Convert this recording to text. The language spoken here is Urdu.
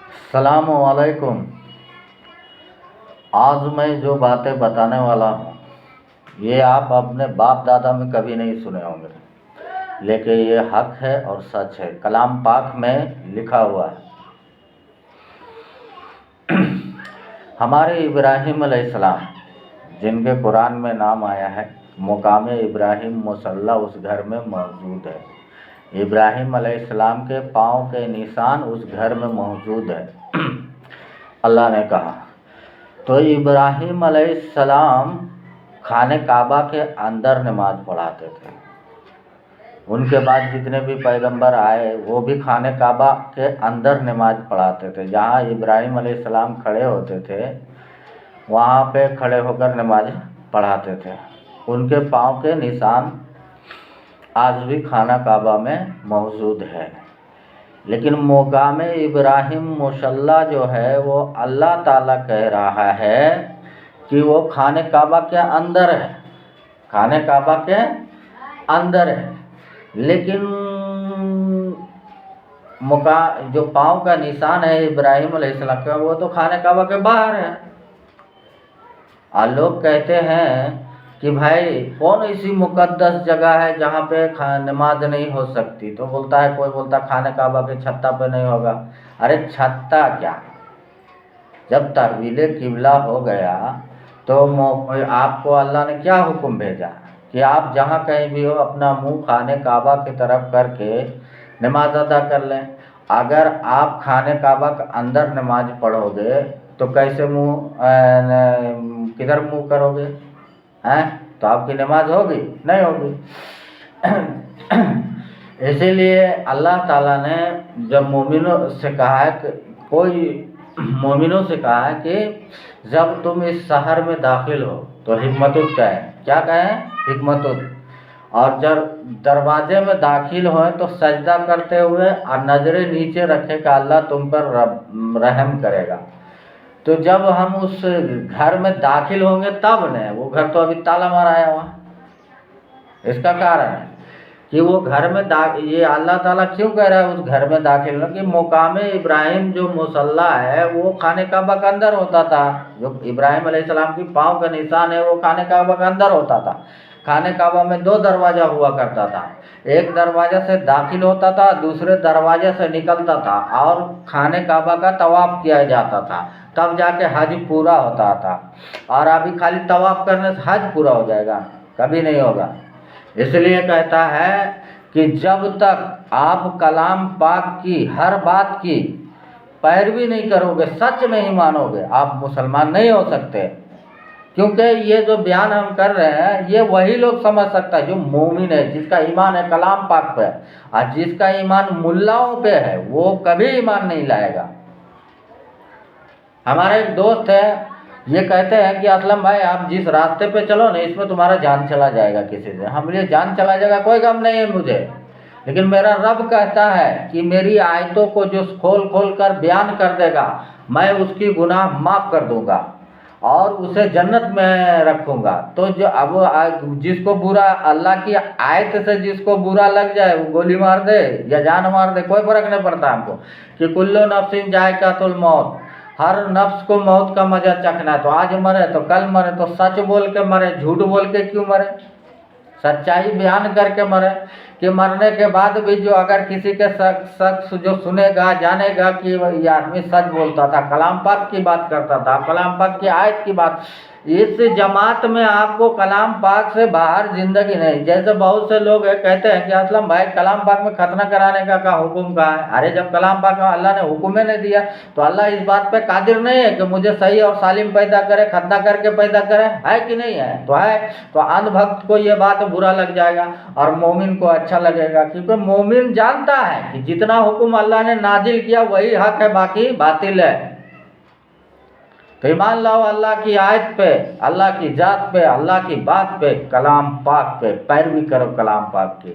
السلام علیکم۔ آج میں جو باتیں بتانے والا ہوں یہ آپ اپنے باپ دادا میں کبھی نہیں سنے ہوں گے، لیکن یہ حق ہے اور سچ ہے، کلام پاک میں لکھا ہوا ہے۔ ہمارے ابراہیم علیہ السلام جن کے قرآن میں نام آیا ہے، مقام ابراہیم مصلی اس گھر میں موجود ہے۔ ابراہیم علیہ السلام کے پاؤں کے نشان اس گھر میں موجود ہے۔ اللہ نے کہا تو ابراہیم علیہ السلام خانہ کعبہ کے اندر نماز پڑھاتے تھے۔ ان کے بعد جتنے بھی پیغمبر آئے وہ بھی خانہ کعبہ کے اندر نماز پڑھاتے تھے۔ جہاں ابراہیم علیہ السلام کھڑے ہوتے تھے وہاں پہ کھڑے ہو کر نماز پڑھاتے تھے۔ ان کے پاؤں کے نشان آج بھی خانہ کعبہ میں موجود ہے، لیکن مقام ابراہیم مصلی جو ہے وہ اللہ تعالیٰ کہہ رہا ہے کہ وہ خانہ کعبہ کے اندر ہے، خانہ کعبہ کے اندر ہے، لیکن جو پاؤں کا نشان ہے ابراہیم علیہ السلام کا وہ تو خانہ کعبہ کے باہر ہے۔ اور لوگ کہتے ہیں کہ بھائی کون ایسی مقدس جگہ ہے جہاں پہ نماز نہیں ہو سکتی، تو بولتا ہے کوئی بولتا خانہ کعبہ کے چھتہ پہ نہیں ہوگا۔ ارے چھتہ کیا، جب تحویل قبلہ ہو گیا تو آپ کو اللہ نے کیا حکم بھیجا کہ آپ جہاں کہیں بھی ہو اپنا منہ خانہ کعبہ کی طرف کر کے نماز ادا کر لیں۔ اگر آپ خانہ کعبہ کے اندر نماز پڑھو گے تو کیسے کدھر منہ کرو گے؟ تو آپ کی نماز ہوگی نہیں ہوگی۔ اسی لیے اللہ تعالیٰ نے جب مومنوں سے کہا ہے کہ مومنوں سے کہا ہے کہ جب تم اس شہر میں داخل ہو تو حکمتت کہیں، کیا کہیں؟ حکمتت، اور جب دروازے میں داخل ہوئے تو سجدہ کرتے ہوئے اور نظریں نیچے رکھے کہ اللہ تم پر رحم کرے گا۔ تو جب ہم اس گھر میں داخل ہوں گے تب نہیں، وہ گھر تو ابھی تالا مارا ہے وہاں۔ اس کا کارن ہے کہ وہ گھر میں یہ اللہ تعالیٰ کیوں کہہ رہا ہے اس گھر میں داخل ہوں کہ مقام ابراہیم جو مصلی ہے وہ خانہ کعبہ کے اندر ہوتا تھا۔ جو ابراہیم علیہ السلام کی پاؤں کا نشان ہے وہ خانہ کعبہ کے اندر ہوتا تھا۔ خانہ کعبہ میں 2 دروازہ ہوا کرتا تھا، ایک دروازہ سے داخل ہوتا تھا، دوسرے دروازے سے نکلتا تھا، اور خانہ کعبہ کا طواف کیا جاتا تھا، تب جا کے حج پورا ہوتا تھا۔ اور ابھی خالی طواف کرنے سے حج پورا ہو جائے گا؟ کبھی نہیں ہوگا۔ اس لیے کہتا ہے کہ جب تک آپ کلام پاک کی ہر بات کی پیروی نہیں کرو گے، سچ نہیں مانو گے، آپ مسلمان نہیں ہو سکتے۔ کیونکہ یہ جو بیان ہم کر رہے ہیں یہ وہی لوگ سمجھ سکتا ہے جو مومن ہے، جس کا ایمان ہے کلام پاک پہ، اور جس کا ایمان ملاؤں پہ ہے وہ کبھی ایمان نہیں لائے گا۔ ہمارے ایک دوست ہے، یہ کہتے ہیں کہ اسلم بھائی آپ جس راستے پہ چلو نا اس میں تمہارا جان چلا جائے گا کسی سے۔ ہم لیے جان چلا جائے گا کوئی غم نہیں ہے مجھے، لیکن میرا رب کہتا ہے کہ میری آیتوں کو جو کھول کر بیان کر دے گا میں اس کی گناہ معاف کر دوں گا اور اسے جنت میں رکھوں گا۔ تو جو اب جس کو برا اللہ کی آیت سے جس کو برا لگ جائے وہ گولی مار دے یا جان مار دے، کوئی فرق نہیں پڑتا ہم کو، کہ کلو نفس ذائقۃ الموت، ہر نفس کو موت کا مزہ چکھنا ہے، تو آج مرے تو کل مرے، تو سچ بول کے مرے، جھوٹ بول کے کیوں مرے؟ سچائی بیان کر کے مرے کہ مرنے کے بعد بھی جو اگر کسی کے شخص جو سنے گا جانے گا کہ یہ آدمی سچ بولتا تھا، کلام پاک کی بات کرتا تھا، کلام پاک کی آیت کی بات۔ اس جماعت میں آپ کو کلام پاک سے باہر زندگی نہیں۔ جیسے بہت سے لوگ کہتے ہیں کہ اسلم بھائی کلام پاک میں ختنہ کرانے کا حکم کہا ہے۔ ارے جب کلام پاک میں اللہ نے حکم ہی نہیں دیا تو اللہ اس بات پہ قادر نہیں ہے کہ مجھے صحیح اور سالم پیدا کرے، ختنہ کر کے پیدا کرے؟ ہے کہ نہیں ہے؟ تو ہے۔ تو اندھ بھکت کو یہ بات برا لگ جائے گا اور مومن کو اچھا لگے گا، کیونکہ مومن جانتا ہے کہ جتنا حکم اللہ نے نازل کیا وہی حق ہے، باقی باطل ہے۔ تو ایمان لاؤ اللہ کی آیت پہ، اللہ کی ذات پہ، اللہ کی بات پہ، کلام پاک پہ پیروی کرو کلام پاک کی۔